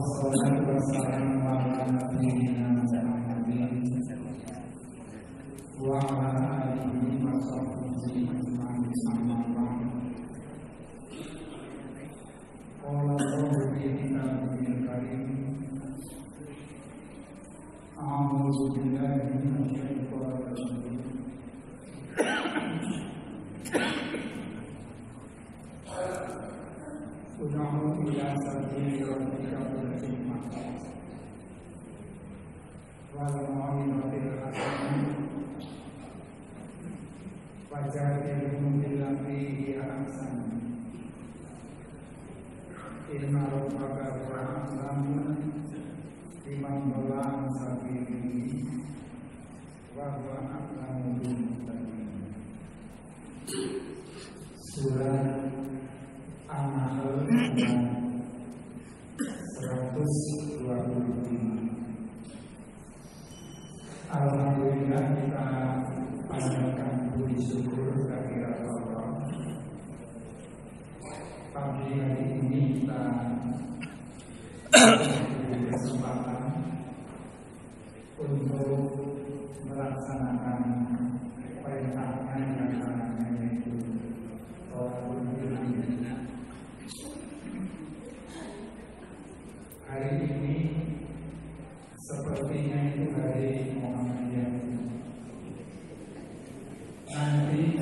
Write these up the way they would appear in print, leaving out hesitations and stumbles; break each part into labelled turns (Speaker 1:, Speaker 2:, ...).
Speaker 1: Wassalatu wassalamu ala nabiyyina Muhammadin wa ala alihi wa sahbihi ajma'in. Amma ba'd. Qala Allahu fi kitabihil karim. A'udzu billahi minasy syaithanir rajim. Ud'u ila sabili rabbika bil hikmah wal mau'izatil hasanah wajadilhum billati hiya ahsan. Inna rabbaka huwa a'lamu biman dhalla an sabilihi wa huwa a'lamu bil muhtadin. Surah An-Nahl 125. Alhamdulillah, kita panjatkan puji syukur kehadirat Allah. Pagi hari ini kita diberi kesempatan untuk melaksanakan perintahnya yang namanya yaitu Thalabul Ilmi. Hari ini sepertinya itu hari Muhammadiyah. Nanti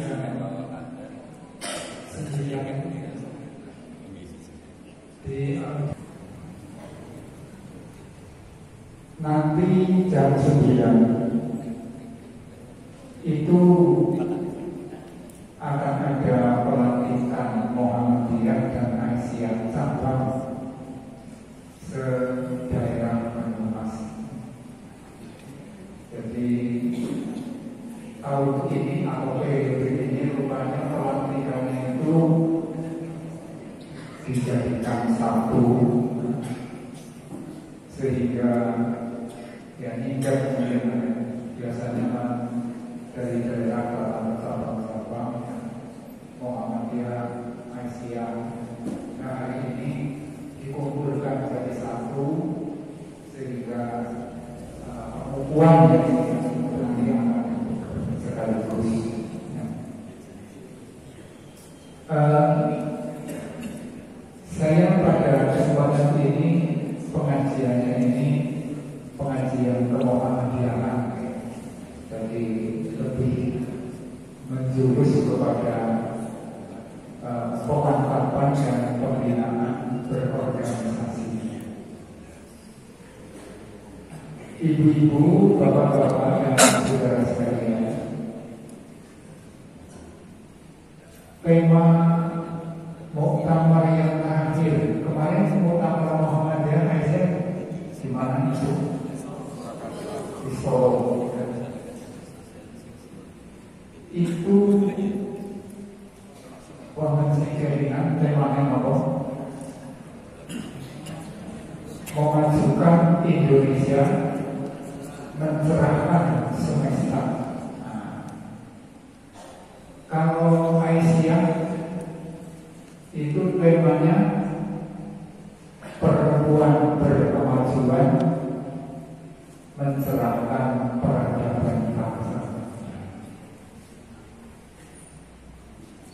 Speaker 1: sejak nanti jam 9 itu akan ada pelantikan Muhammadiyah dan Aisyah cabang se-daerah Banyumas. Jadi tahun ini atau periode ini rupanya pelantikannya itu dijadikan satu, sehingga ya ningkat biasanya dari daerah ke cabang-cabang Muhammadiyah, Aisyah. Nah, hari ini dikumpulkan jadi satu, sehingga pengukuhan yang nanti akan sekaligus. Saya pada kesempatan ini pengajiannya ini pengajian kemuhammadiyahan, jadi lebih menjurus kepada pemanfaatan dan pembinaan berorganisasi. Ibu-ibu, bapak-bapak, dan saudara sekalian, tema muktamar yang terakhir kemarin, muktamar Muhammadiyah Aisyah di mana itu? Di Solo. Itu konvensi jaringan temanya apa? Memajukan Indonesia, mencerahkan semesta. Kalau Aisyah itu temanya perempuan berkemajuan, mencerahkan peradaban bangsa.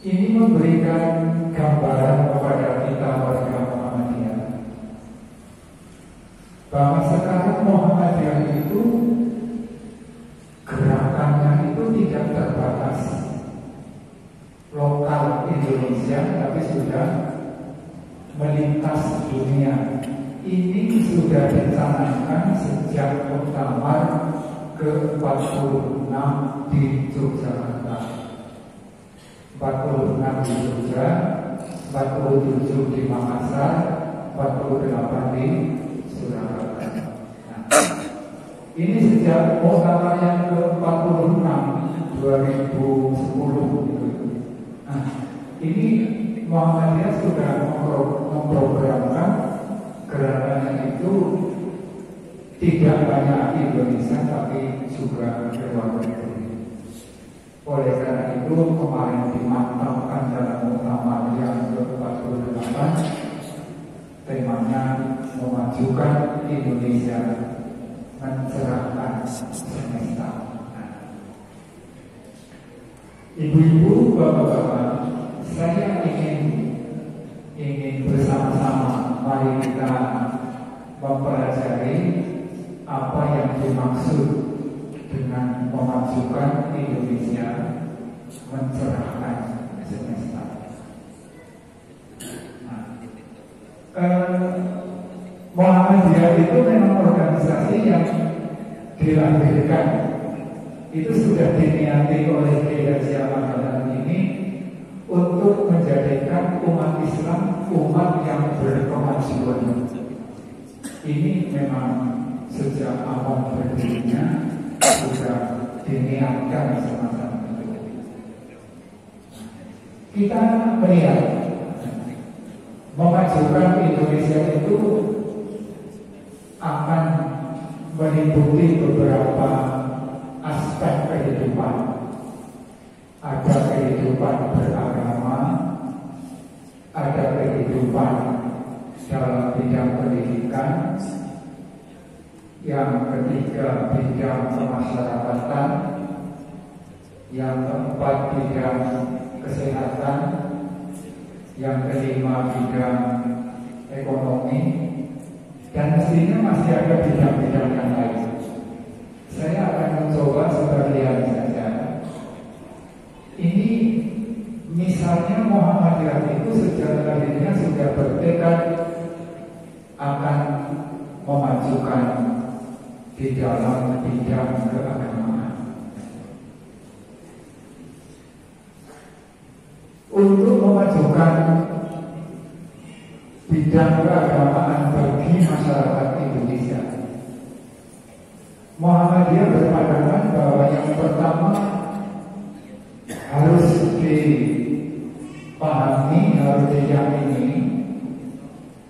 Speaker 1: Ini memberikan gambaran kepada kita warga Muhammadiyah bahwa sekarang Muhammadiyah itu gerakannya itu tidak terbatas lokal Indonesia, tapi sudah melintas dunia. Ini sudah dicanangkan sejak muktamar ke-46 di Yogyakarta. 46 di Jogja, 47 di Makassar, 48 di Surakarta. Nah, ini sejak muktamar yang ke-46 2010. Nah, ini Muhammadiyah sudah memprogramkan gerakannya itu tidak hanya di Indonesia tapi juga di luar negeri. Oleh karena itu kemarin dimantapkan dalam muktamar yang ke-48 tema temanya memajukan Indonesia, mencerahkan semesta. Ibu-ibu, bapak-bapak, saya ingin bersama-sama mari kita mempelajari apa yang dimaksud dengan memajukan Indonesia, mencerahkan semesta. Muhammadiyah itu memang organisasi yang dilahirkan, itu sudah diniati oleh Kiai Haji Ahmad Dahlan ini untuk menjadikan umat Islam umat yang berkemajuan. Ini memang sejak awal berdirinya sudah diniatkan semacam itu. Kita melihat memajukan Indonesia itu akan meliputi beberapa aspek kehidupan. Ada kehidupan beragama, ada kehidupan dalam bidang pendidikan, yang ketiga bidang kemasyarakatan, yang keempat bidang kesehatan, yang kelima bidang ekonomi, dan mestinya masih ada bidang-bidang yang lain. Saya akan mencoba sebagian saja. Ini misalnya Muhammadiyah itu sejak lahirnya sudah bertekad akan memajukan di dalam bidang keagamaan. Untuk memajukan bidang keagamaan bagi masyarakat Indonesia, Muhammadiyah berpandangan bahwa yang pertama harus dipahami, harus diyakini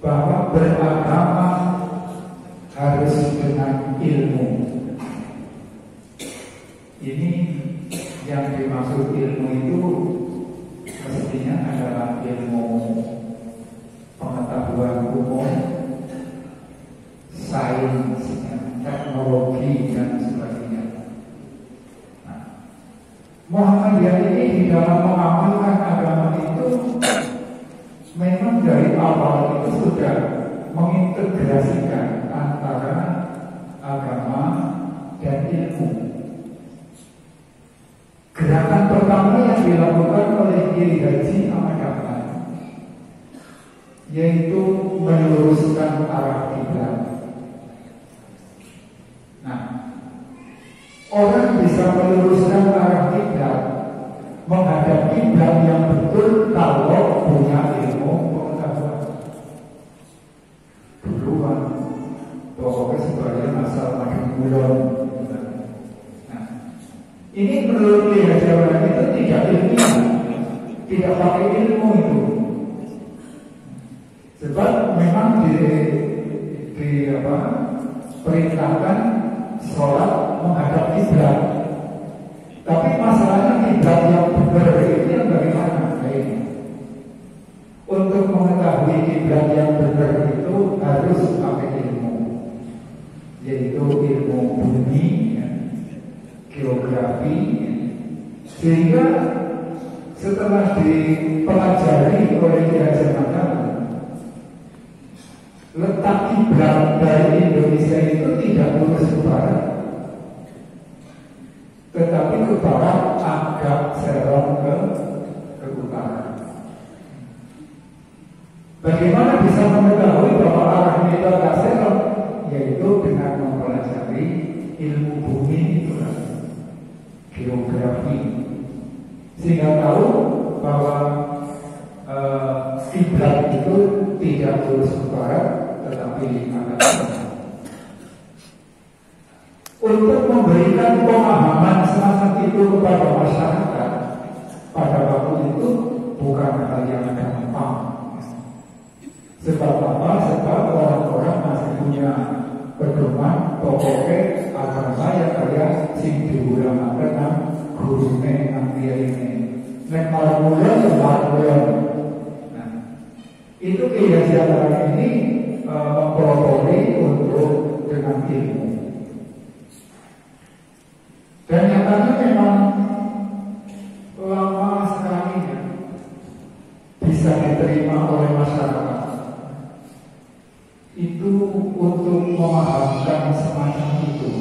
Speaker 1: bahwa beragama harus dengan ilmu. Ini yang dimaksud ilmu itu mestinya adalah ilmu pengetahuan umum, sains, teknologi, dan sebagainya. Muhammadiyah ini di dalam mengamalkan agama itu memang dari awal itu sudah mengintegrasikan antara agama dan ilmu. Gerakan pertama yang dilakukan oleh Kiai Haji Ahmad Dahlan yaitu meluruskan arah kiblat. Nah, orang bisa meluruskan arah kiblat, menghadap kiblat yang betul kalau punya ilmu pengetahuan. Duluan, pokoknya sebagai asal makin mulon. Nah, ini menurut Kiai Haji Ahmad Dahlan itu tidak ilmiah, tidak pakai ilmu itu. Sebab memang perintahkan sholat menghadap kiblat. Tapi masalahnya kiblat yang benar itu yang bagaimana? Untuk mengetahui kiblat yang benar itu harus pakai ilmu, yaitu ilmu bumi, geografi, sehingga setelah dipelajari oleh Kiai Haji Ahmad Dahlan, letak kiblat dari Indonesia itu tidak lurus ke barat, tetapi ke barat agak serong ke utara. Bagaimana bisa mengetahui bahwa arahnya itu agak serong? Yaitu dengan mempelajari ilmu bumi itu, geografi, sehingga tahu bahwa kiblat itu tidak lurus ke barat, tetapi agak serong. Untuk memberikan pemahaman semacam itu kepada masyarakat pada waktu itu bukan hal yang gampang. Sebab apa? Sebab orang-orang masih punya pedoman pokoknya agama yang kaya sing diulamakan nang gurune nang kiyaine. Nek malah mulia. Nah, itu Kiai Haji Ahmad Dahlan ini mempelopori untuk dengan ilmu. Dan nyatanya memang lama sekali ya, bisa diterima oleh masyarakat. Itu untuk memahamkan semacam itu,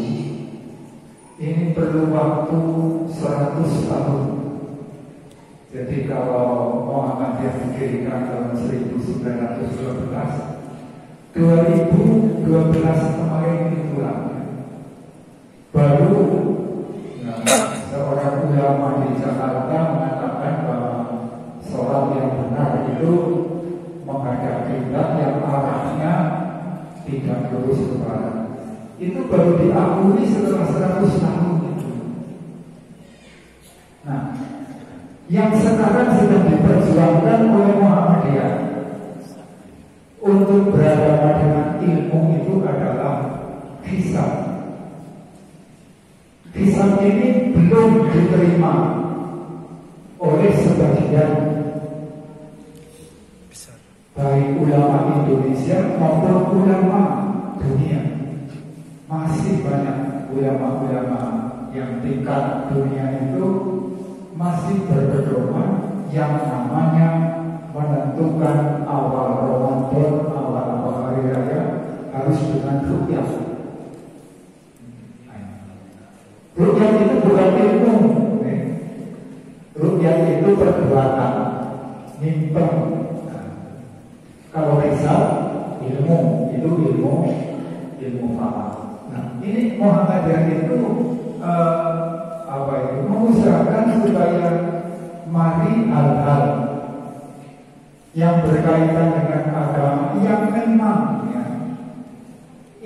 Speaker 1: ini perlu waktu 100 tahun. Jadi kalau Muhammadiyah didirikan tahun 1912, 2012 kemarin itulah baru seorang ulama di Jakarta mengatakan bahwa sholat yang benar itu menghadap kiblat yang arahnya tidak lurus ke barat. Itu baru diakui setelah 100 tahun itu. Nah, yang sekarang sedang diperjuangkan oleh Muhammadiyah untuk beragama dengan ilmu itu adalah hisab. Hisab ini belum diterima oleh sebagian baik ulama Indonesia maupun ulama dunia. Masih banyak ulama-ulama yang tingkat dunia itu masih berpedoman yang namanya menentukan awal Ramadan, awal hari raya harus dengan ruqyah. Ruqyah itu bukan ilmu, ruqyah itu perbuatan, nyimpen. Kalau hisab ilmu itu ilmu paham. Nah, ini Muhammadiyah itu mengusahakan supaya mari hal-hal yang berkaitan dengan agama yang memang ya,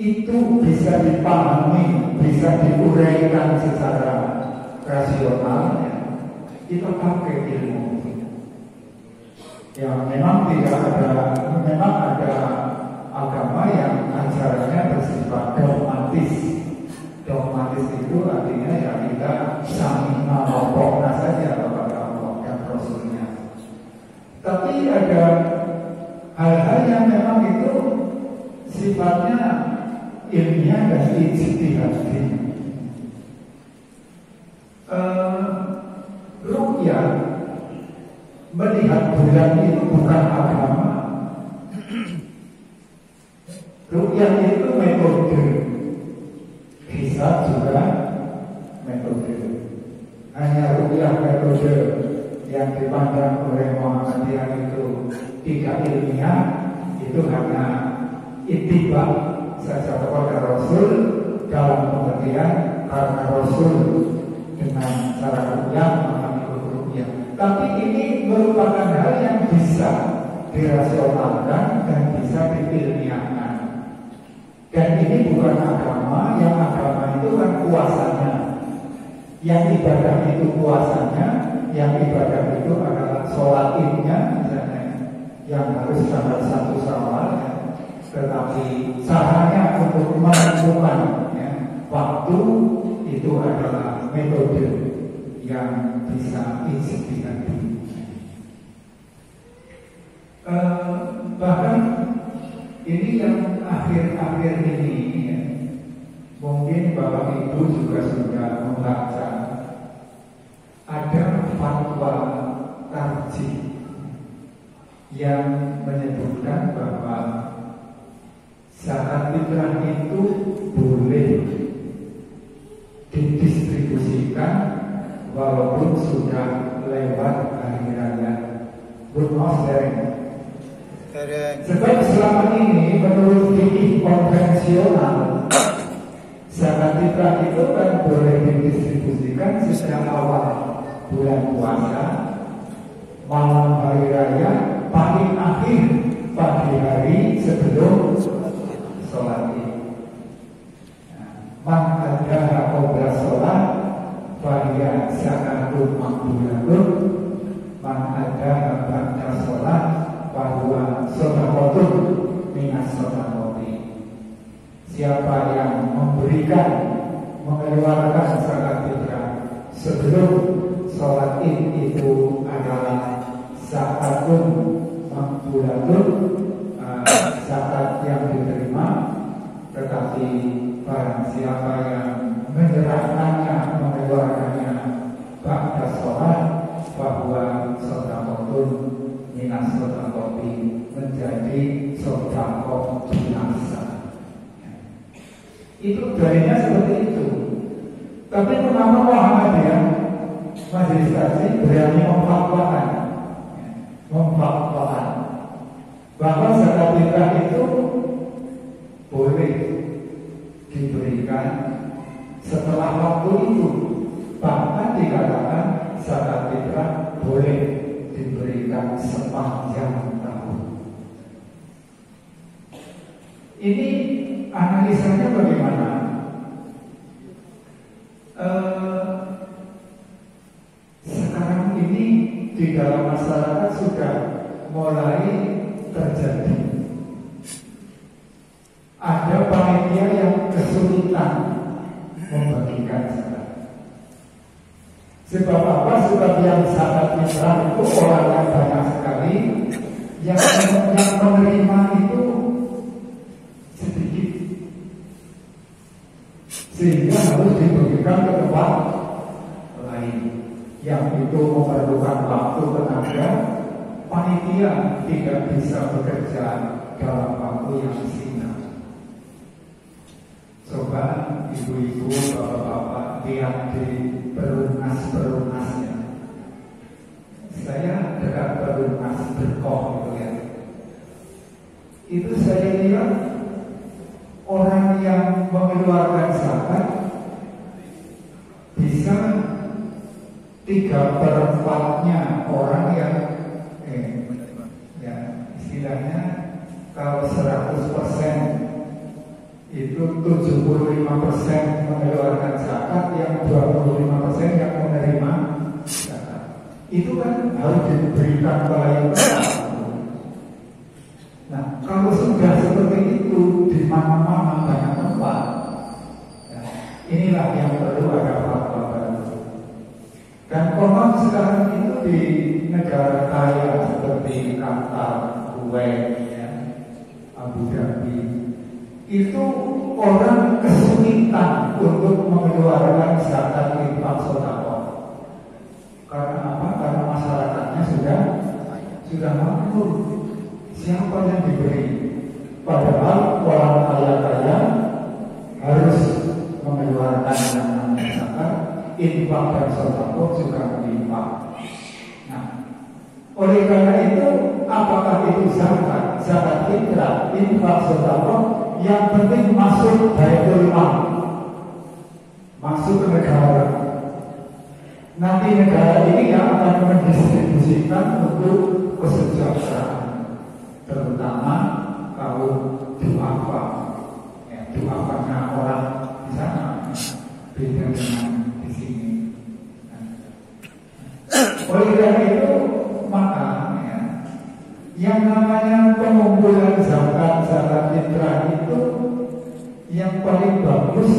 Speaker 1: itu bisa dipahami, bisa diuraikan secara rasional ya, itu pakai ilmu. Ya memang ada agama yang ajarannya bersifat dogmatis. Dogmatis itu artinya ya kita sami'na wa ata'na saja kepada Allah dan Rasulnya. Tapi ada hal-hal yang memang itu sifatnya ilmiah dan ijtihadi. Ruqyah melihat bulan itu bukan agama. Ruqyah itu metode, hisab juga metode. Hanya ruqyah metode yang dipandang oleh Muhammadiyah itu tidak ilmiah, itu hanya ittiba saja kepada Rasul dalam pengertian karena Rasul dengan cara ruqyah maka ikut ruqyah. Tapi ini merupakan hal yang bisa dirasionalkan dan bisa diilmiahkan. Dan ini bukan agama, yang agama itu kan puasanya, yang ibadah itu puasanya, yang ibadah itu adalah sholat idnya misalnya, yang harus tanggal 1 Syawal ya. Tetapi caranya untuk menentukan ya, waktu itu adalah metode yang bisa ijtihadi. Bahkan ini yang akhir-akhir ini ya, mungkin Bapak Ibu juga sudah membaca ada fatwa tarjih yang menyebutkan bahwa zakat fitrah itu boleh didistribusikan walaupun sudah lewat hari raya. Sebab selama ini menurut fikih konvensional zakat fitrah itu kan boleh didistribusikan sejak awal bulan puasa, malam hari raya, paling akhir pagi hari sebelum sholat Id. Man ada qabla sholat fahiya zakatun maqbulatun, man ada ba'da sholat fahuwa shadaqatun minas shadaqati. Siapa yang memberikan, mengeluarkan zakat fitrah sebelum sholat Id itu adalah zakatun maqbulatun, zakat yang Tetapi barang siapa yang menyerahkannya, mengeluarkannya ba'da sholat, bahwa sodakotun minas sodakoti, menjadi sodakot binasa. Itu dalilnya seperti itu. Tapi kenapa Muhammadiyah Majelis Taklim berani memfatwakan bahwa zakat fitrah itu boleh diberikan setelah waktu itu, bahkan dikatakan zakat fitrah boleh diberikan sepanjang tahun. Ini analisanya bagaimana? Sekarang ini di dalam masyarakat sudah mulai terjadi ada panitia yang kesulitan membagikan zakat. Sebab apa? Sebab yang zakat fitrah itu orangnya banyak sekali, yang menerima itu sedikit, sehingga harus dibagikan ke tempat lain yang itu memerlukan waktu, tenaga. Panitia tidak bisa bekerja dalam waktu yang singkat. Coba ibu-ibu, bapak-bapak lihat di perumnas-perumnasnya. Saya dekat perumnas Berkoh itu ya. Itu saya lihat orang yang mengeluarkan zakat bisa 3/4-nya orang yang istilahnya kalau 100% itu 75% mengeluarkan zakat, yang 25% yang menerima zakat. Itu kan harus diberikan kepada. Nah, kalau sudah seperti itu di mana-mana banyak tempat, ya, inilah yang perlu ada fatwa baru. Dan konon sekarang itu di negara kaya seperti Qatar, Kuwait, ya, Abu Dhabi, itu orang kesulitan untuk mengeluarkan zakat infak sedekah. Karena apa? Karena masyarakatnya sudah makmur. Siapa yang diberi? Padahal orang kaya-kaya harus mengeluarkan yang namanya zakat, infak dan sedekah juga infak. Nah, oleh karena itu, apakah itu zakat, zakat fitrah, infak sedekah, yang penting masuk Baitul Mal, masuk ke negara. Nanti negara ini yang akan mendistribusikan untuk kesejahteraan, terutama kaum duafa, ya, duafanya orang di sana beda dengan di sini. Oleh karena itu, maka ya, yang namanya pengumpulan zakat fitrah itu yang paling bagus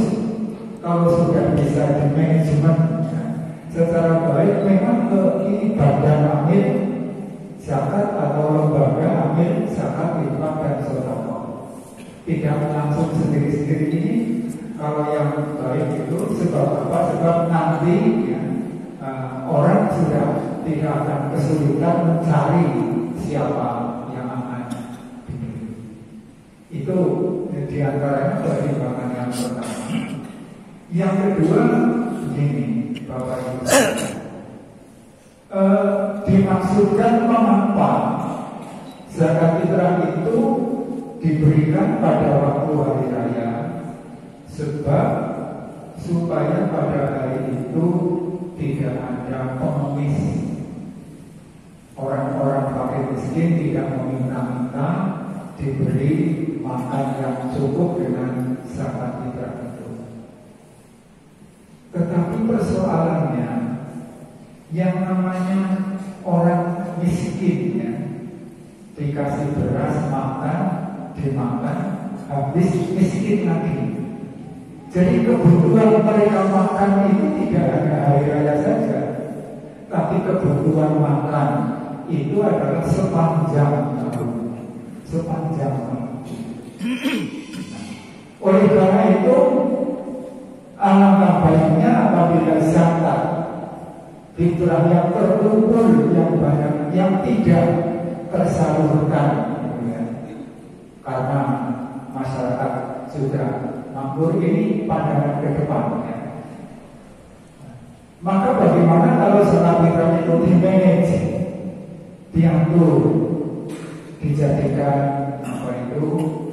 Speaker 1: kalau sudah bisa dimanajemen secara baik, memang ini badan amil zakat atau lembaga amil zakat infak dan sedekah. Tidak langsung sendiri-sendiri ini. Kalau yang baik itu sebab apa? Sebab nanti ya, orang sudah tidak akan kesulitan mencari siapa yang akan diberi. Itu diantaranya pertimbangan yang pertama. Yang kedua begini, Bapak Ibu, dimaksudkan mengapa zakat fitrah itu diberikan pada waktu hari raya, sebab supaya pada hari itu tidak ada pengemis. Orang-orang fakir miskin tidak meminta-minta, diberi makan yang cukup dengan zakat fitrah itu. Tetapi persoalannya, yang namanya orang miskin ya, dikasih beras makan, dimakan, habis miskin lagi. Jadi kebutuhan mereka makan itu tidak hanya hari raya saja, tapi kebutuhan makan itu adalah sepanjang tahun. Sepanjang tahun. Oleh karena itu, alangkah baiknya apabila zakat fitrah yang terkumpul yang banyak, yang tidak tersalurkan, ya. Karena masyarakat sudah makmur, ini pandangan ke depan, ya. Maka bagaimana kalau zakat fitrah itu dimanage, diatur, dijadikan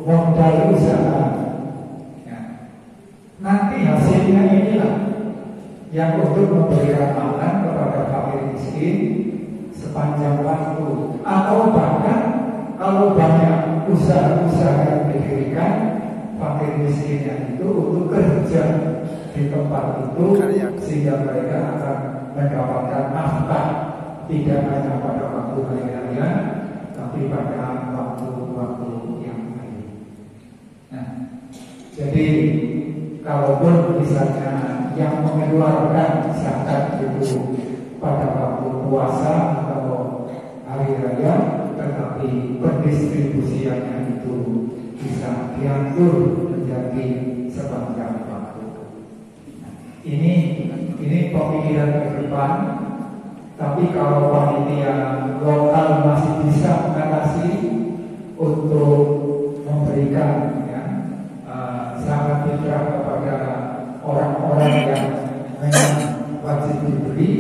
Speaker 1: modal usaha, ya. Nanti hasilnya inilah yang untuk memberikan makan kepada fakir miskin sepanjang waktu, atau bahkan kalau banyak usaha-usaha yang didirikan, fakir miskinnya itu untuk kerja di tempat itu, sehingga mereka akan mendapatkan nafkah tidak hanya pada waktu hari raya, tapi pada waktu-waktu yang lain. Nah, jadi kalaupun misalnya yang mengeluarkan zakat itu pada waktu puasa atau hari raya, tetapi pendistribusiannya itu bisa diatur menjadi sepanjang waktu. Ini pemikiran ke depan. Tapi kalau panitia lokal masih bisa mengatasi untuk memberikan, ya, zakat fitrah kepada orang-orang yang memang wajib diberi,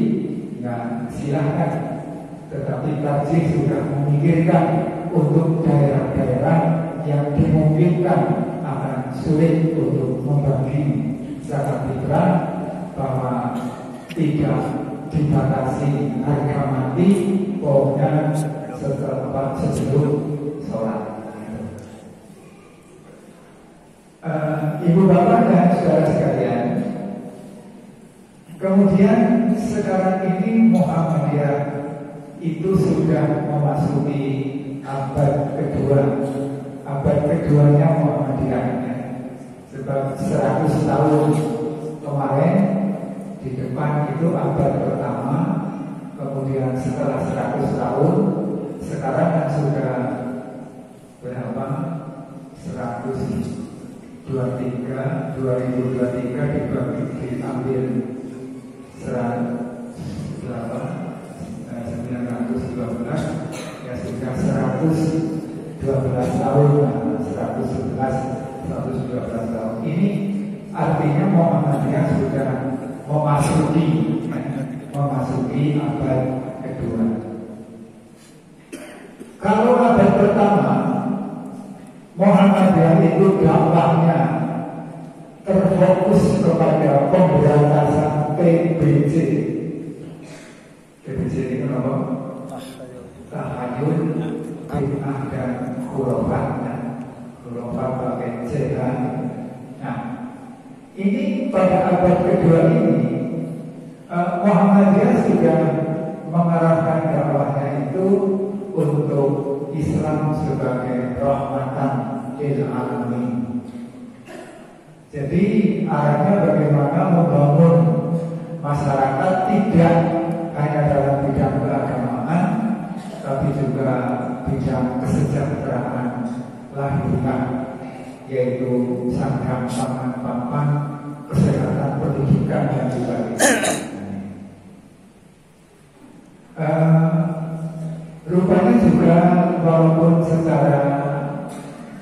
Speaker 1: ya silahkan. Tetapi Tarjih sudah memikirkan untuk daerah-daerah yang dimungkinkan akan sulit untuk membagi zakat fitrah, bahwa tidak dibatasi harga mati, pokoknya sebelum sholat. Ibu bapak dan saudara sekalian, kemudian sekarang ini Muhammadiyah itu sudah memasuki abad kedua. Abad keduanya Muhammadiyah, sebab 100 tahun kemarin di depan itu abad pertama, kemudian setelah 100 tahun sekarang kan sudah berapa? 2023 dibagi diambil 912, ya sudah 112 tahun, 112 tahun. Ini artinya Muhammadiyah sudah memasuki abad kedua. Kalau abad pertama, Muhammadiyah itu dampaknya terfokus kepada pemberantasan PBC. PBC ini apa? Tahayul, bid'ah dan khurafat. Khurafat pakai C. Nah, ini pada abad kedua ini Muhammadiyah sudah mengarahkan dakwahnya itu untuk Islam sebagai rahmatan lil alamin. Jadi arahnya bagaimana membangun masyarakat tidak hanya dalam bidang keagamaan, tapi juga bidang kesejahteraan lahiriah, yaitu sandang, pangan, papan, kesehatan, pendidikan dan sebagainya. Rupanya juga walaupun secara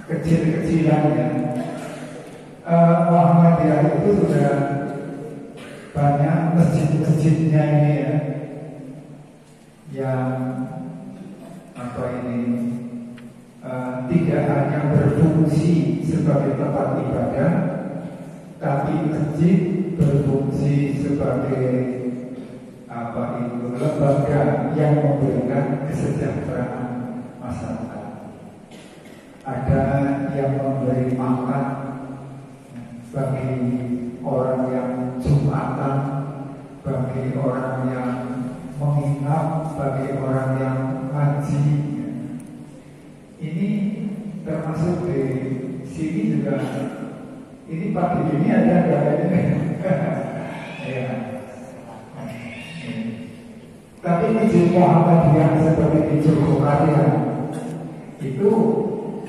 Speaker 1: kecil-kecilannya Muhammadiyah itu sudah banyak masjid-masjidnya ini, ya, yang tidak hanya berfungsi sebagai tempat ibadah, tapi masjid berfungsi sebagai lembaga yang memberikan kesejahteraan masyarakat. Ada yang memberi makan bagi orang yang jumatan, bagi orang yang menginap, bagi orang yang ngaji. Ini termasuk di sini juga. Ini pagi ini ada ini. Ya. Tapi masjid Muhammadiyah seperti di Jogjakarta itu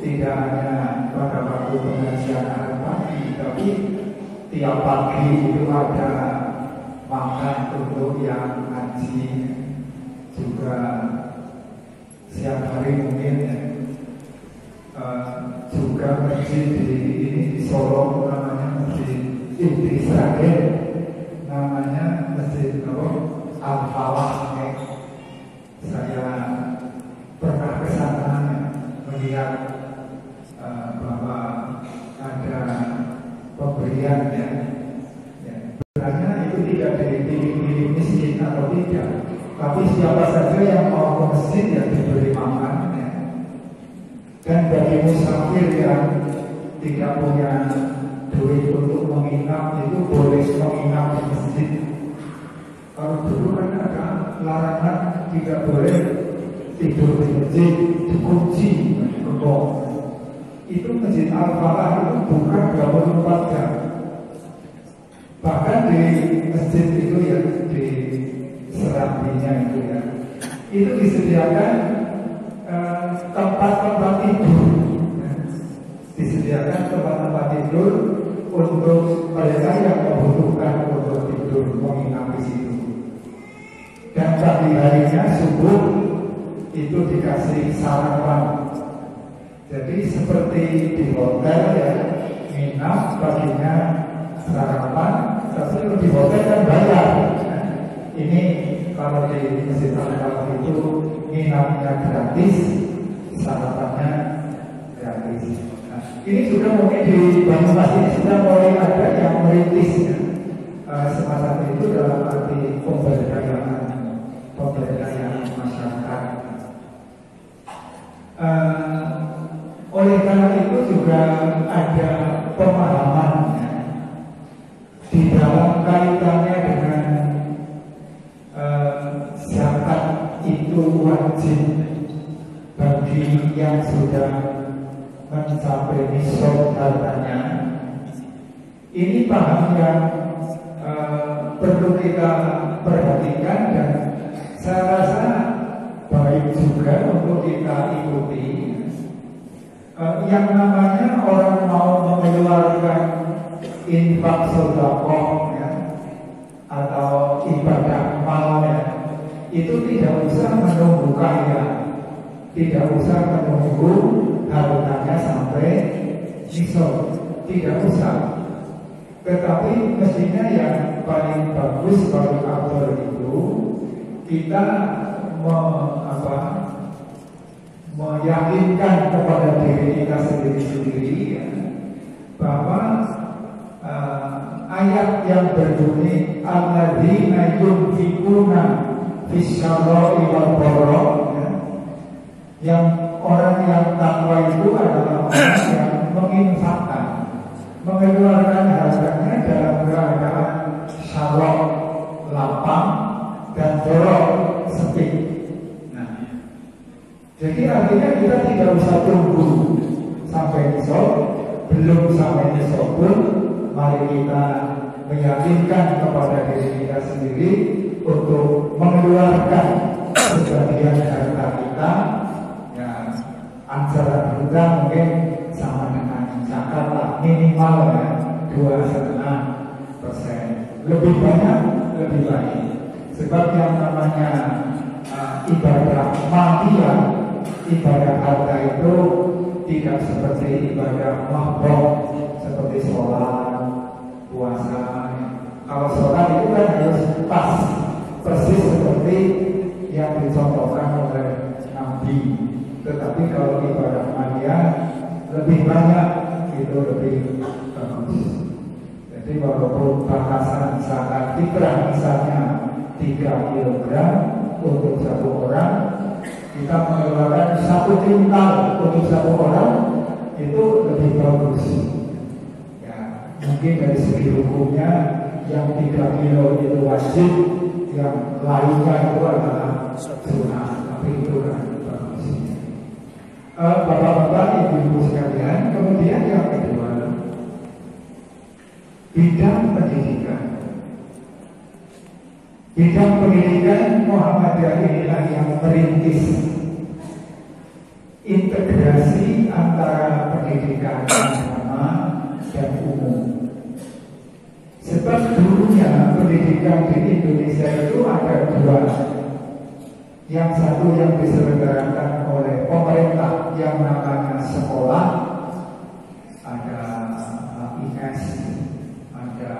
Speaker 1: tidak hanya pada waktu pengajian pagi, tapi tiap pagi itu ada makan untuk yang ngaji, juga siang hari mungkin juga masjid di Solo namanya Masjid Israel, namanya Masjid Al-Falah. Saya pernah ke sana melihat bahwa ada pemberian ya. Sebenarnya itu tidak dipilih miskin atau tidak, tapi siapa saja yang mau ke masjid yang diberi makan ya. Dan bagi musafir yang tidak punya duit untuk menginap, itu boleh menginap di masjid. Kalau dulu kan ada larangan tidak boleh tidur di masjid, dikunci gembok. Itu Masjid Al-Falah itu bukan 24 jam. Bahkan di masjid itu ya, di serambinya itu ya, itu disediakan tempat-tempat tidur. Disediakan tempat-tempat tidur untuk mereka yang membutuhkan untuk tidur menginap di situ. Dan pagi harinya subuh itu dikasih sarapan. Jadi seperti di hotel ya, nginap paginya sarapan, tapi di hotel kan bayar. Ini kalau di Masjid Al-Falah itu nginapnya gratis, sarapannya gratis. Nah, ini juga mungkin di Banyumas ini sudah mulai ada yang merintis ya, semacam itu dalam arti pemberdayaan masyarakat. Oleh karena itu juga ada pemahaman ya, di dalam kaitannya dengan zakat itu wajib bagi yang sudah mencapai nisab hartanya. Ini paham yang perlu kita perhatikan dan saya rasa baik juga untuk kita ikuti. Yang namanya orang mau mengeluarkan infak sedekah ya, atau ibadah mal ya, itu tidak usah menunggu kaya, tidak usah menunggu hartanya sampai nisab, tidak usah. Tetapi mestinya yang paling bagus, paling afdal itu kita meyakinkan kepada diri kita sendiri-sendiri ya, bahwa ayat yang berbunyi alladzina yunfiquna fis-syarra'i wal dharra ya, yang orang yang takwa itu adalah orang yang menginfakkan, mengeluarkan hartanya dalam keadaan syarra lapang dan dharra sempit. Jadi artinya kita tidak usah tunggu sampai nisab, belum sampai nisab pun mari kita meyakinkan kepada diri kita sendiri untuk mengeluarkan sebagian harta kita ya, antara kita mungkin sama dengan zakat lah, minimal ya 2,5%. Lebih banyak lebih baik, sebab yang namanya ibadah matia, ibadah harta itu tidak seperti ibadah mahdoh, seperti sholat, puasa. Kalau sholat itu kan harus pas, persis seperti yang dicontohkan oleh Nabi. Tetapi kalau ibadah matia lebih banyak, itu lebih bagus. Jadi walaupun batasan zakat fitrah misalnya 3 kilogram untuk satu orang, kita mengeluarkan 1 kintal untuk satu orang, itu lebih bagus ya. Mungkin dari segi hukumnya yang 3 kilo itu wajib, yang lainnya itu adalah sunnah, tapi itu kan bagus. Bapak-bapak, ibu-ibu sekalian, kemudian yang kedua, bidang pendidikan. Bidang pendidikan Muhammadiyah inilah yang merintis. integrasi antara pendidikan agama dan umum. Sebab dulunya pendidikan di Indonesia itu ada dua. Yang satu yang diselenggarakan oleh pemerintah yang namanya sekolah, ada IS, ada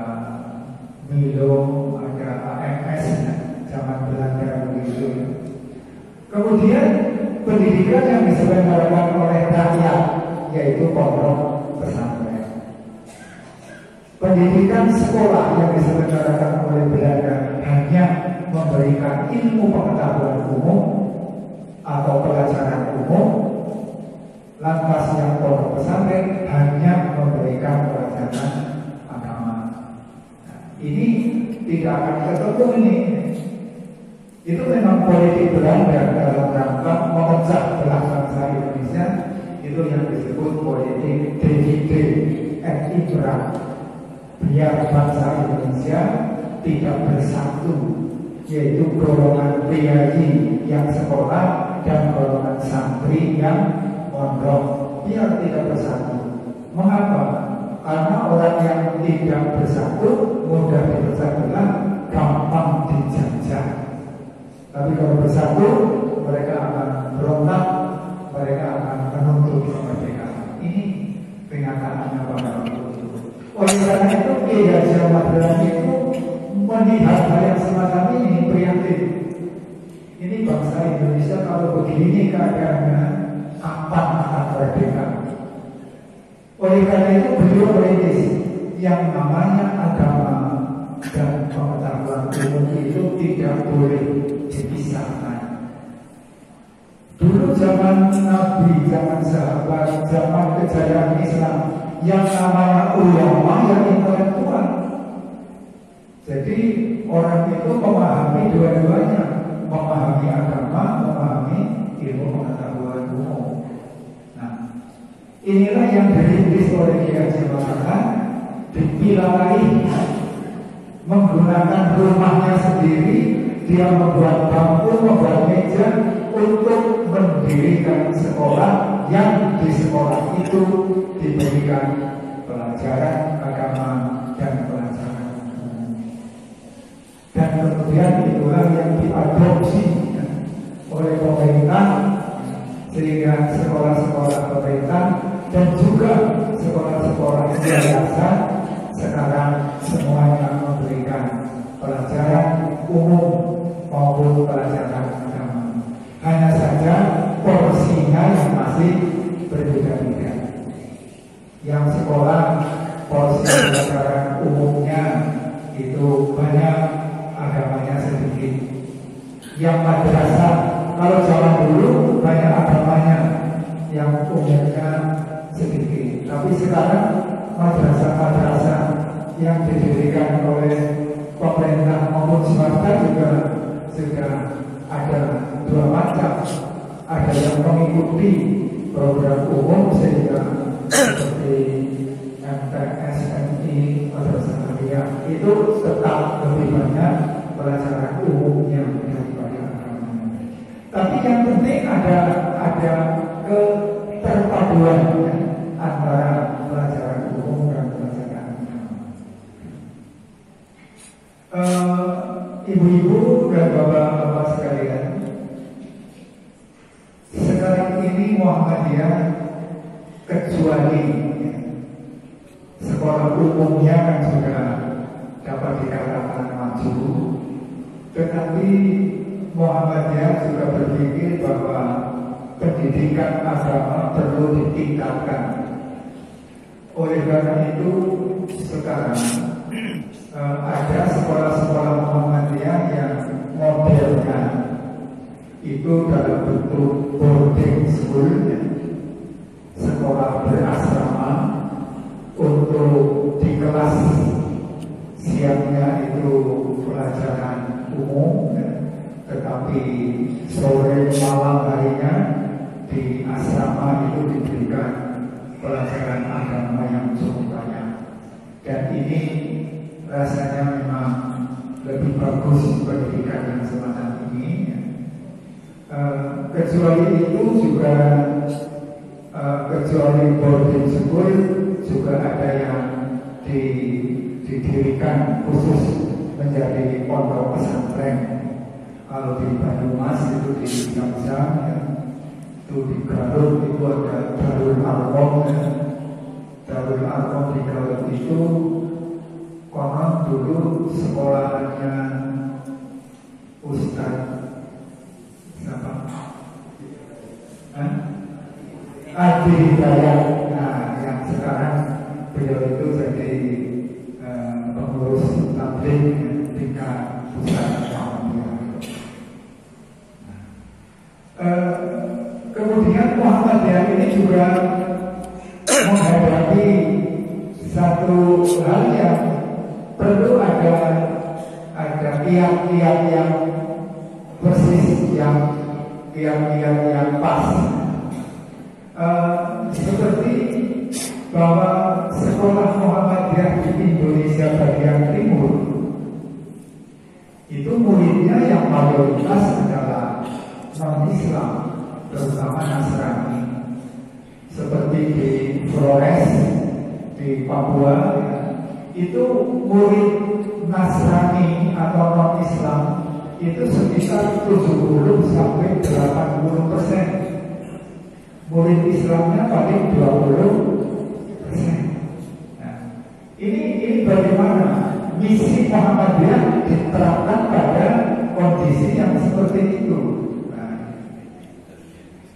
Speaker 1: Milo, ada AMS, zaman Belanda begitu. Kemudian pendidikan yang diselenggarakan oleh rakyat, yaitu pondok pesantren. Pendidikan sekolah yang diselenggarakan oleh Belanda hanya memberikan ilmu pengetahuan umum atau pelajaran umum, lantas yang pondok pesantren hanya memberikan pelajaran agama. Nah, ini tidak akan ketemu ini. Itu memang politik Belanda dalam rangka memecah belah bangsa Indonesia. Itu yang disebut politik divide et impera, biar bangsa Indonesia tidak bersatu, yaitu golongan priayi yang sekolah dan golongan santri yang mondok, biar tidak bersatu. Mengapa? Karena orang yang tidak bersatu mudah dipecah belah, gampang dijajah. Tapi kalau bersatu, mereka akan berontak, mereka akan menuntut kemerdekaan. Ini kenyataannya pada waktu itu. Oleh karena itu, Kiai Haji Ahmad Dahlan itu melihat hal yang semacam ini prihatin. Ini bangsa Indonesia kalau begini keadaannya, kapan akan merdeka? Oleh karena itu, beliau merintis yang namanya agama dan pengetahuan umum itu tidak boleh dipisahkan. Dulu zaman Nabi, zaman sahabat, zaman kejayaan Islam, yang namanya ulama yang intelektual. Jadi orang itu memahami dua-duanya, memahami agama, memahami ilmu pengetahuan umum. Nah, inilah yang dirintis oleh Kiai Haji Ahmad Dahlan, dipilih menggunakan rumahnya sendiri, dia membuat bangku, membuat meja untuk mendirikan sekolah yang di sekolah itu diberikan pelajaran agama dan pelajaran umum. Dan kemudian itulah yang diadopsi oleh pemerintah, sehingga sekolah-sekolah pemerintah dan juga sekolah-sekolah biasa sekarang semuanya memberikan pelajaran umum maupun pelajaran agama. Hanya saja porsinya yang masih berbeda-beda. Yang sekolah porsi pelajaran umumnya itu banyak, agamanya sedikit. Yang madrasah, kalau zaman dulu banyak agamanya, yang umumnya sedikit. Tapi sekarang madrasah-madrasah yang didirikan oleh pemerintah maupun swasta juga sudah ada dua macam. Ada yang mengikuti program umum sehingga seperti MTS, MI, madrasah aliyah itu tetap lebih banyak pelajaran umumnya daripada agamanya. Tapi yang penting ada keterpaduan antara pelajaran umum dan pelajaran agama. Ibu-ibu dan bapak-bapak sekalian, sekarang ini Muhammadiyah kecuali sekolah umumnya kan sudah dapat dikatakan maju, tetapi Muhammadiyah juga berpikir bahwa pendidikan agama perlu ditingkatkan. Oleh karena itu sekarang ada sekolah-sekolah Muhammadiyah yang modelnya itu dalam bentuk boarding school, sekolah berasrama. Untuk di kelas siangnya itu pelajaran umum, tetapi sore malam harinya di asrama itu diberikan pelajaran agama yang cukup banyak. Dan ini rasanya memang lebih bagus pendidikan yang semacam ini. Kecuali itu juga kecuali boarding school juga ada yang didirikan khusus menjadi pondok pesantren. Kalau di Banyumas itu di Jamjam, ya. Itu di Garut itu ada Darul Arqam, ya. Darul Arqam di Garut itu konon dulu sekolahnya Ustaz siapa? Adi Hidayat. Nah, yang sekarang beliau itu jadi pengurus tabligh tingkat pusat Muhammadiyah. Kemudian Muhammadiyah ini juga menghadapi satu hal yang perlu ada kiat-kiat yang persis, yang kiat-kiat yang pas. Seperti bahwa sekolah Muhammadiyah di Indonesia bagian timur itu muridnya yang mayoritas adalah non-Islam, terutama Nasrani. Seperti di Flores di Papua, ya, itu murid Nasrani atau non-Islam itu sekitar 70 sampai 80%. Murid Islamnya paling 20%. Nah, ini bagaimana misi Muhammadiyah diterapkan pada kondisi yang seperti itu. Nah,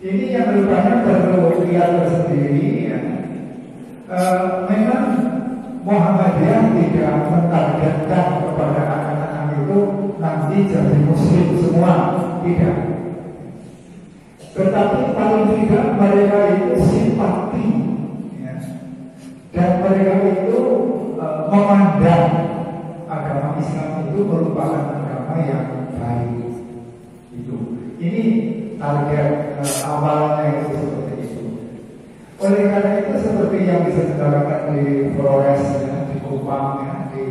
Speaker 1: ini yang rupanya perlu lihat tersendiri, ya. Memang Muhammadiyah tidak mentargetkan kepada anak-anak itu nanti jadi muslim semua, tidak. Tetapi paling tidak mereka itu simpati, ya. Dan mereka itu memandang agama Islam itu merupakan agama yang baik. Ini target awalnya itu seperti itu. Oleh karena itu seperti yang diselenggarakan di Flores, ya, di Kupang, ya, di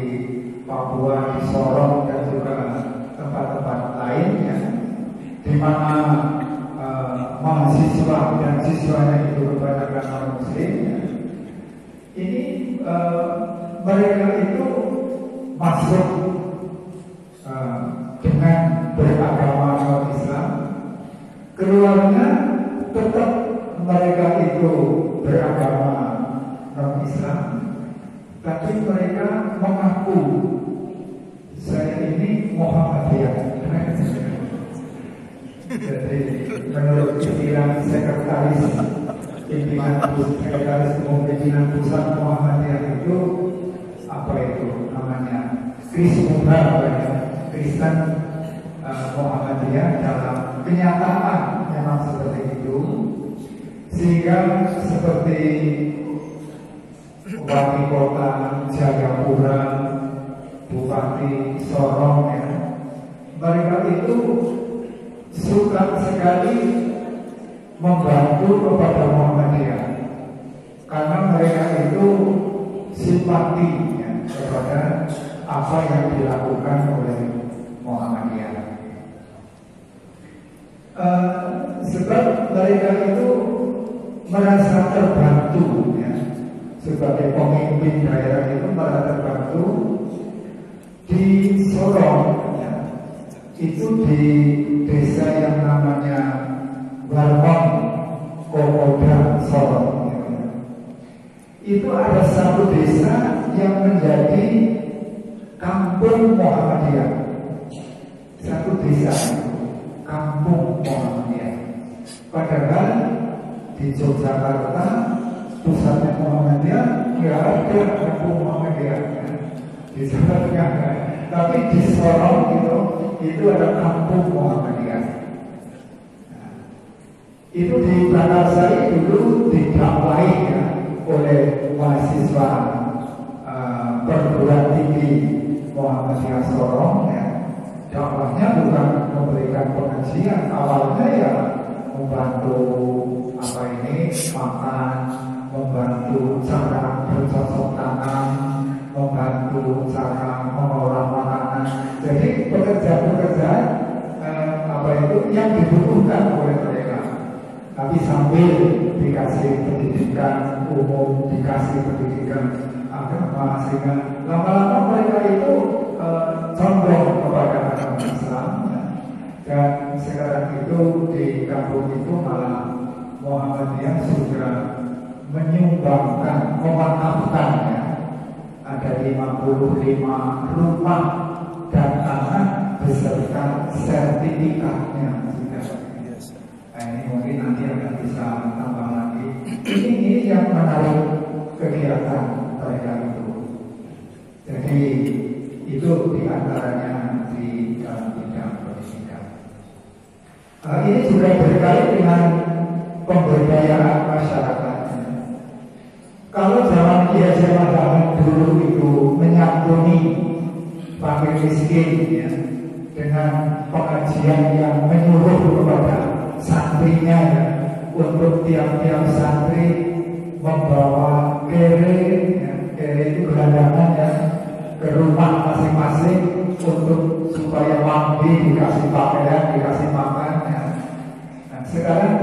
Speaker 1: Papua, di Sorong dan juga tempat-tempat lainnya, di mana mahasiswa dan siswanya itu kebanyakan non-Muslim, ya. Ini mereka itu masuk dengan beragama non-Islam, keluarnya tetap mereka itu beragama non-Islam, tapi mereka mengaku saya ini Muhammadiyah. Jadi menurut pimpinan sekretaris umum pimpinan pusat Muhammadiyah itu apa itu namanya Kristen Muhammadiyah dalam kenyataan memang seperti itu, sehingga seperti Wali Kota Jayapura, Bupati Sorong, ya, mereka itu suka sekali membantu kepada Muhammadiyah karena mereka itu simpati, ya, kepada apa yang dilakukan oleh Muhammadiyah. Sebab mereka itu merasa terbantu, ya, sebagai pemimpin daerah itu merasa terbantu. Di Sorong, ya, itu di desa yang namanya Warmon Komoda Sorong, ya, itu ada satu desa yang menjadi kampung Muhammadiyah. Satu desa kampung Muhammadiyah. Padahal di Yogyakarta pusatnya Muhammadiyah nggak ada kampung Muhammadiyah, ya. Di Jawa Tengah, tapi di Sorong itu ada kampung Muhammadiyah. Nah, itu di Batarsari dulu didakwahi, ya, oleh mahasiswa perguruan tinggi Muhammadiyah Sorong, ya. Dakwahnya bukan memberikan pengajian, awalnya ya membantu makan, membantu cara bercocok tanam, membantu cara mengolah makanan. Jadi pekerjaan-pekerjaan yang dibutuhkan oleh mereka. tapi sambil dikasih pendidikan umum, dikasih pendidikan agama, sehingga lama-lama mereka itu condong kepada agama Islam. Dan sekarang itu di kampung itu malah Muhammadiyah sudah menyumbangkan, memaafkan ya, ada 55 rumah dan tanah beserta sertifikatnya sudah. Nah, ini mungkin nanti akan bisa tambah lagi. Ini yang menarik kegiatan mereka itu. Jadi itu diantaranya di dalam bidang pendidikan. Ini juga berkait dengan pemberdayaan masyarakatnya. Kalau zaman Kiai Haji Ahmad dulu itu menyantuni fakir miskin ya, dengan pengajian yang menyuruh kepada santrinya ya, untuk tiap-tiap santri membawa kere ya, kere itu gelandangan ya, ke rumah masing-masing untuk supaya mandi, dikasih pakaian, dikasih makan ya. Nah, sekarang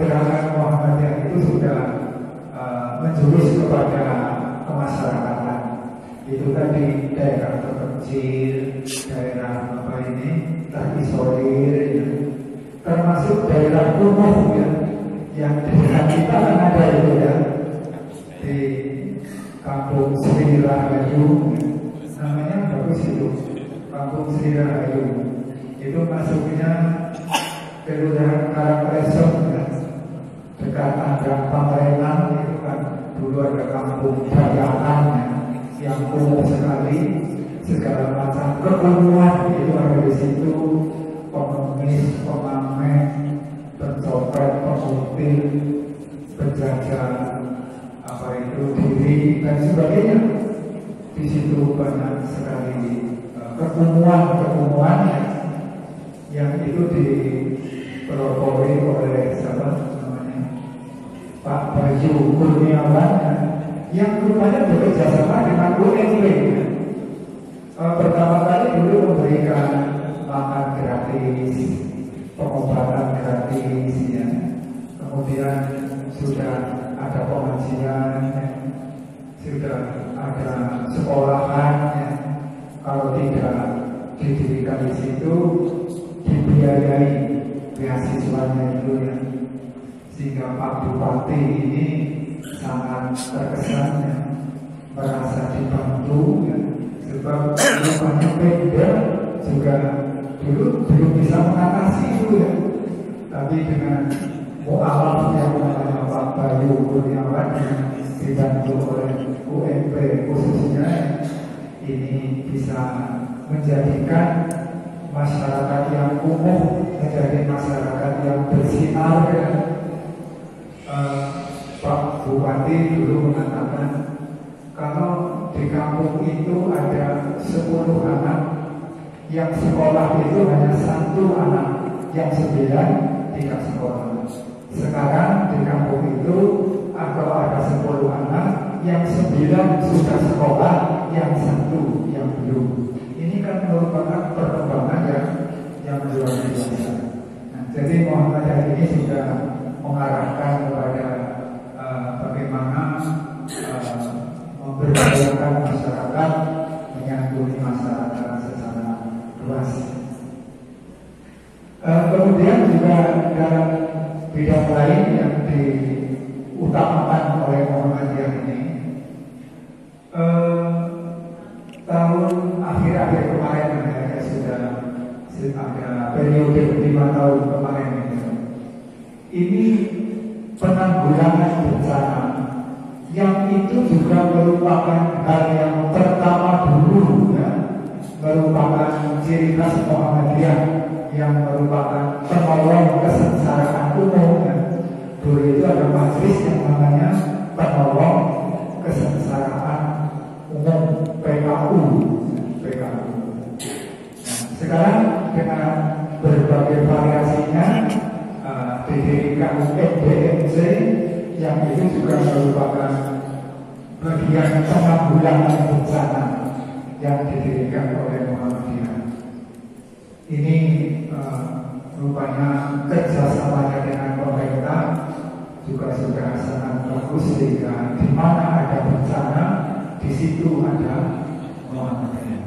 Speaker 1: gerakan Muhammadiyah itu sudah menjurus kepada kemasyarakatan. Itu tadi daerah terpencil, daerah apa ini terisolir ya, termasuk daerah kumuh ya, yang di dekat kita kan ada itu ya, di Kampung Sri Rahayu, namanya bagus itu, Kampung Sri Rahayu. Itu masuknya Kelurahan Karangresem ya, dekat Andang Pangerenan. Itu kan dulu ada kampung dayakan ya, yang kumuh sekali, segala macam kekumuhan itu ada di situ, pengemis, pengamen, pencopet, pemutil, penjajah apa itu diri dan sebagainya. Di situ banyak sekali kekumuhan yang itu dipelopori oleh siapa namanya Pak Bayu Kurniawan yang rupanya bekerja sama dengan UNP. Pertama kali dulu memberikan makan gratis, pengobatan gratis ya. Kemudian sudah ada pengajian, sudah ada sekolahan ya. Kalau tidak didirikan di situ, dibiayai beasiswanya itu ya. Sehingga Pak Bupati ini sangat terkesan ya, merasa dibantu ya. Sebab rupanya Pemda juga dulu belum bisa mengatasi itu ya. Tapi dengan mu'alaf yang namanya Pak Bayu Kurniawan yang dibantu oleh UNP khususnya, ini bisa menjadikan masyarakat yang kumuh menjadi masyarakat yang bersinar ya. Pak Bupati dulu mengatakan kalau di kampung itu ada 10 anak yang sekolah itu hanya 1 anak, yang 9 tidak sekolah. Sekarang di kampung itu kalau ada 10 anak, yang 9 sudah sekolah, yang 1 yang belum. Ini kan merupakan perkembangan yang luar biasa. Nah, jadi Muhammadiyah ini sudah mengarahkan kepada bagaimana memberdayakan masyarakat, menyantuni masyarakat secara luas. Kemudian juga dalam bidang lain yang diutamakan oleh Muhammadiyah ini, tahun akhir-akhir kemarin ya, sudah ada periode 5 tahun kemarin ini penanggulangan bencana yang itu juga merupakan hal yang pertama dulu ya, merupakan ciri khas Muhammadiyah yang merupakan penolong kesengsaraan umum ya. Dulu itu ada majelis yang namanya penolong kesengsaraan umum PKU. Nah, sekarang dengan berbagai variasinya didirikan SDMC yang itu juga merupakan bagian penanggulangan bencana yang didirikan oleh Muhammadiyah. Ini rupanya kerjasamanya dengan pemerintah juga sudah sangat bagus, sehingga di mana ada bencana di situ ada Muhammadiyah.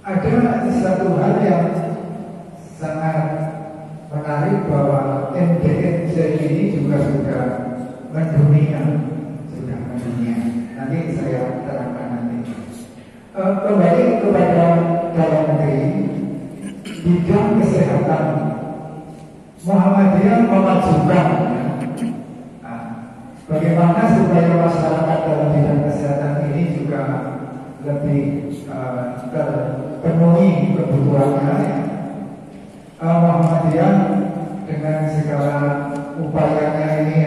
Speaker 1: Ada satu hal yang sangat menarik bahwa MDNC ini juga sudah mendunia. Nanti saya terangkan nanti. Kembali kepada dalam negeri, bidang kesehatan Muhammadiyah memajukan. Bagaimana supaya masyarakat dalam bidang kesehatan ini juga lebih terpenuhi kebutuhannya. Muhammadiyah dengan segala upayanya ini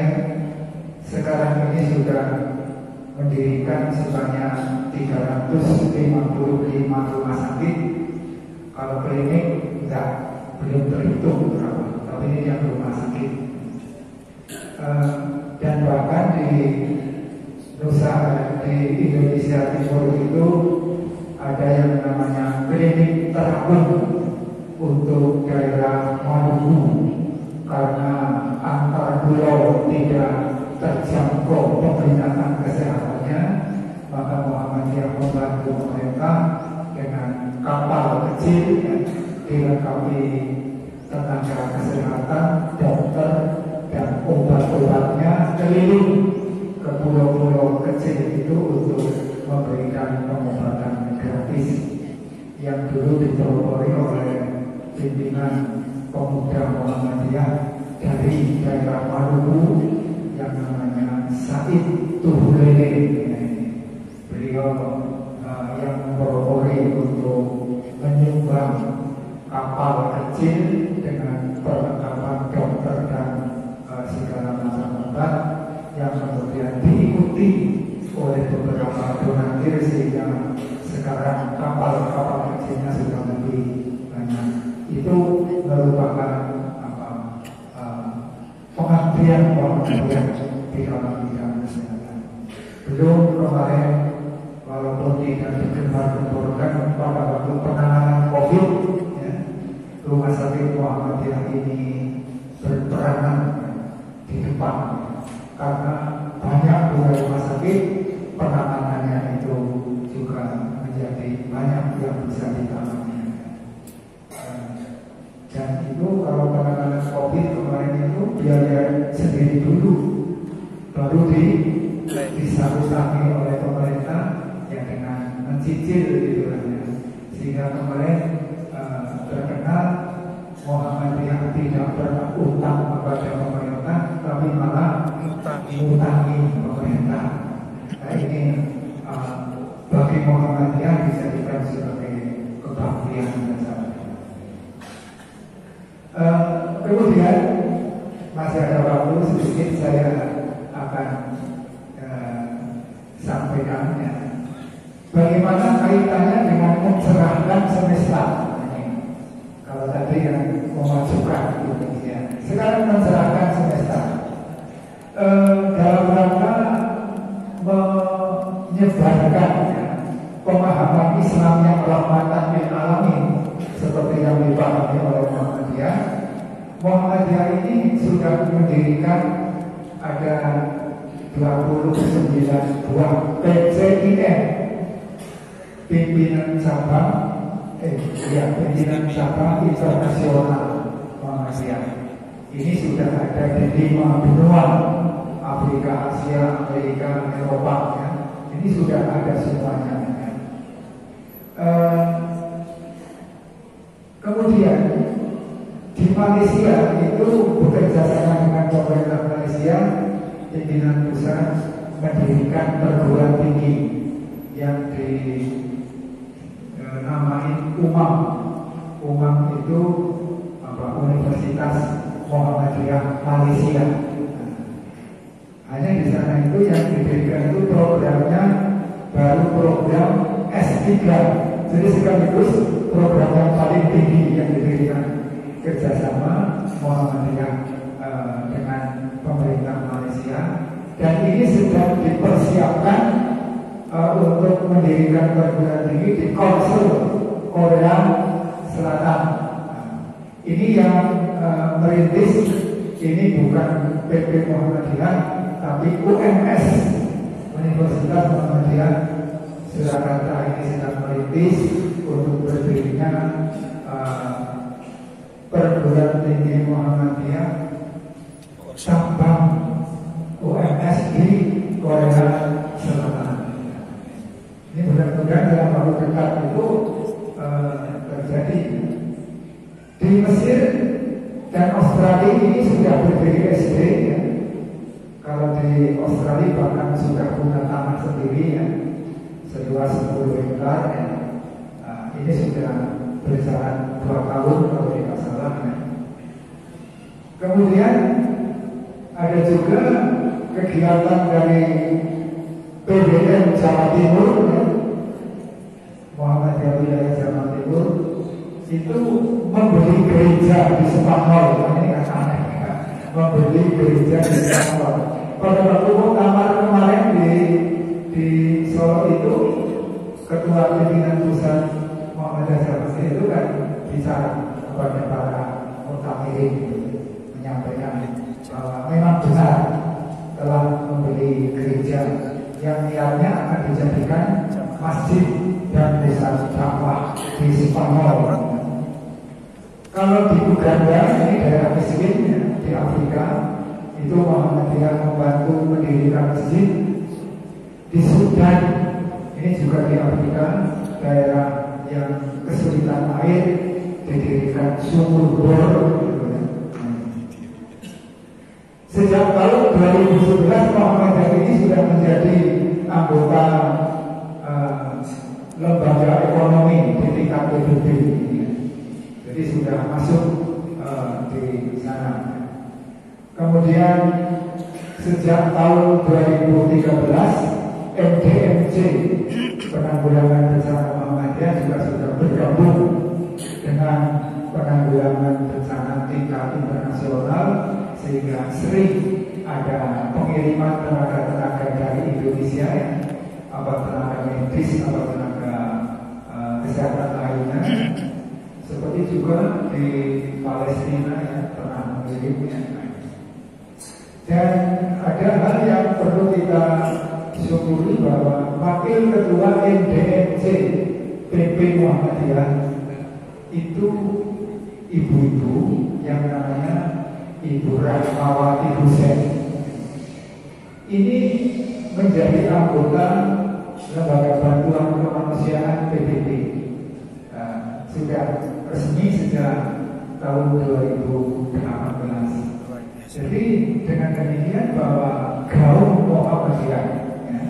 Speaker 1: sekarang ini sudah mendirikan sebanyak 355 rumah sakit. Kalau klinik belum terhitung berapa, tapi ini yang rumah sakit. Dan bahkan di Indonesia Timur itu ada yang namanya klinik terapung untuk daerah Maluku, karena antar pulau tidak terjangkau pembinaan kesehatannya, maka Muhammadiyah membantu pemerintah dengan kapal kecil yang dilengkapi tenaga kesehatan, dokter, dan obat-obatnya keliling ke pulau-pulau kecil itu untuk memberikan pengobatan gratis yang dulu dipelopori oleh pimpinan pemuda Muhammadiyah dari daerah Maluku yang namanya Said Tuhulele. Beliau yang mempelopori untuk menyumbang kapal kecil dengan perlengkapan dokter dan segala macam obat yang kemudian diikuti oleh beberapa donatur, sehingga sekarang kapal-kapal kecilnya sudah lebih banyak. Itu merupakan pengabdian Muhammadiyah di dalam bidang kesehatan. Belum kemarin, walaupun tidak digembar-gemborkan pada waktu penanganan COVID, rumah sakit Muhammadiyah ini berperanan di depan, karena banyak rumah sakit penanganannya itu juga menjadi banyak yang bisa ditangani. Dan itu kalau penanganan COVID kemarin itu biaya sendiri dulu, baru disalurkan oleh pemerintah yang dengan mencicil gitu kan ya. Sehingga kemarin terkenal Muhammadiyah tidak pernah utang kepada pemerintah, tapi malah utangi pemerintah. Nah ini bagi Muhammadiyah dijadikan sebagai kebaktian dasar. Kemudian masih ada waktu sedikit, saya akan sampaikan bagaimana kaitannya dengan mencerahkan semesta. Kalau tadi yang memajukan Indonesia, sekarang mencerahkan semesta dalam rangka menyebarkan pemahaman Islam yang rahmatan lil alamin seperti yang dipahami oleh Muhammadiyah. Muhammadiyah ini sudah mendirikan ada 29 buah PCIM, pimpinan cabang internasional Muhammadiyah. Ini sudah ada di 5 benua, Afrika, Asia, Amerika, Eropa ya. Ini sudah ada semuanya ya. Kemudian di Malaysia itu bekerja sama dengan pemerintah Malaysia, pimpinan pusat mendirikan perguruan tinggi yang dinamain UMAM. UMAM itu Universitas Muhammadiyah Malaysia. Hanya di sana itu yang didirikan itu programnya baru program S3. Jadi sekaligus program yang paling tinggi yang didirikan kerjasama Muhammadiyah dengan pemerintah Malaysia. Dan ini sedang dipersiapkan untuk mendirikan perguruan tinggi di Konsul Korea Selatan. Ini yang merintis ini bukan PP Muhammadiyah, tapi UMS, Universitas Muhammadiyah Surakarta ini sedang merintis untuk berdirinya perguruan tinggi Muhammadiyah cabang UMS di Korea Selatan. Ini mudah-mudahan dalam waktu dekat itu terjadi. Di Mesir dan Australia ini sudah berdiri SD ya. Kalau di Australia bahkan sudah punya tanah sendiri ya, seluas 10 hektar ya. Ini sudah berjalan 2 tahun kalau tidak salah ya. Kemudian ada juga kegiatan dari PBN Jawa Timur ya. Muhammadiyah Wilayah Jawa Timur itu membeli gereja di Spanyol. Ini kan aneh ya. Membeli gereja di Spanyol. Pada waktu muktamar kemarin di Solo itu, ketua pimpinan pusat Muhammadiyah Jawa Timur itu kan bicara kepada para mutamirin, menyampaikan bahwa memang benar telah membeli gereja yang niatnya akan dijadikan masjid dan desa dakwah di Spanyol. Kalau di Uganda, ini daerah miskin ya, di Afrika, itu Muhammadiyah membantu mendirikan masjid. Di Sudan, ini juga di Afrika, daerah yang kesulitan air, didirikan sumur bor. Sejak tahun 2011 Muhammadiyah ini sudah menjadi anggota lembaga ekonomi di tingkat PBB. Jadi sudah masuk di sana. Kemudian sejak tahun 2013 MDMC penanggulangan bencana Muhammadiyah juga sudah bergabung dengan penanggulangan bencana tingkat internasional, sehingga sering ada pengiriman tenaga-tenaga dari Indonesia ya, apa tenaga medis, apa tenaga kesehatan lainnya. Seperti juga di Palestina ya, pernah mengirimnya. Dan ada hal yang perlu kita syukuri bahwa wakil ketua MDMC PP Muhammadiyah itu ibu-ibu yang namanya Ibu Rahmawati Hussein. Ini menjadi anggota Lembaga Bantuan Kemanusiaan PBB. Sudah resmi sejak tahun 2018. Jadi dengan demikian bahwa kaum Muhammadiyah ya,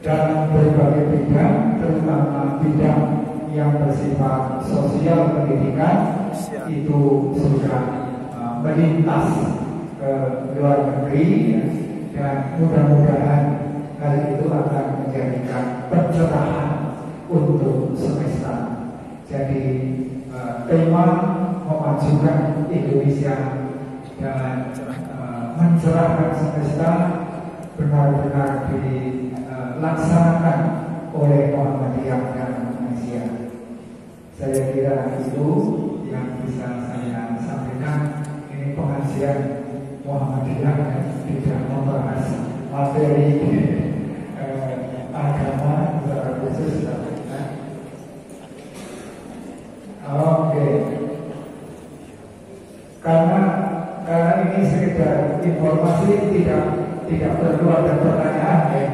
Speaker 1: dalam berbagai bidang, terutama bidang yang bersifat sosial pendidikan, itu sudah melintas ke luar negeri ya, dan mudah-mudahan hal itu akan menjadikan pencerahan untuk semesta. Jadi tema memajukan Indonesia dan mencerahkan semesta benar-benar dilaksanakan oleh Muhammadiyah dan Indonesia. Saya kira itu yang bisa saya sampaikan. Ini pengajian Muhammadiyah yang tidak membahas materi agama secara khusus. Oke. Karena ini sekedar informasi, tidak perlu ada pertanyaan ya.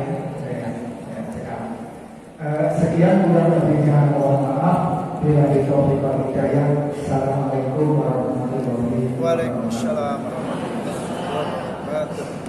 Speaker 1: Sekian kurang lebihnya, mohon maaf. Bila ditaufiq wal hidayah. Assalamualaikum warahmatullahi wabarakatuh.
Speaker 2: Waalaikumsalam warahmatullahi wabarakatuh.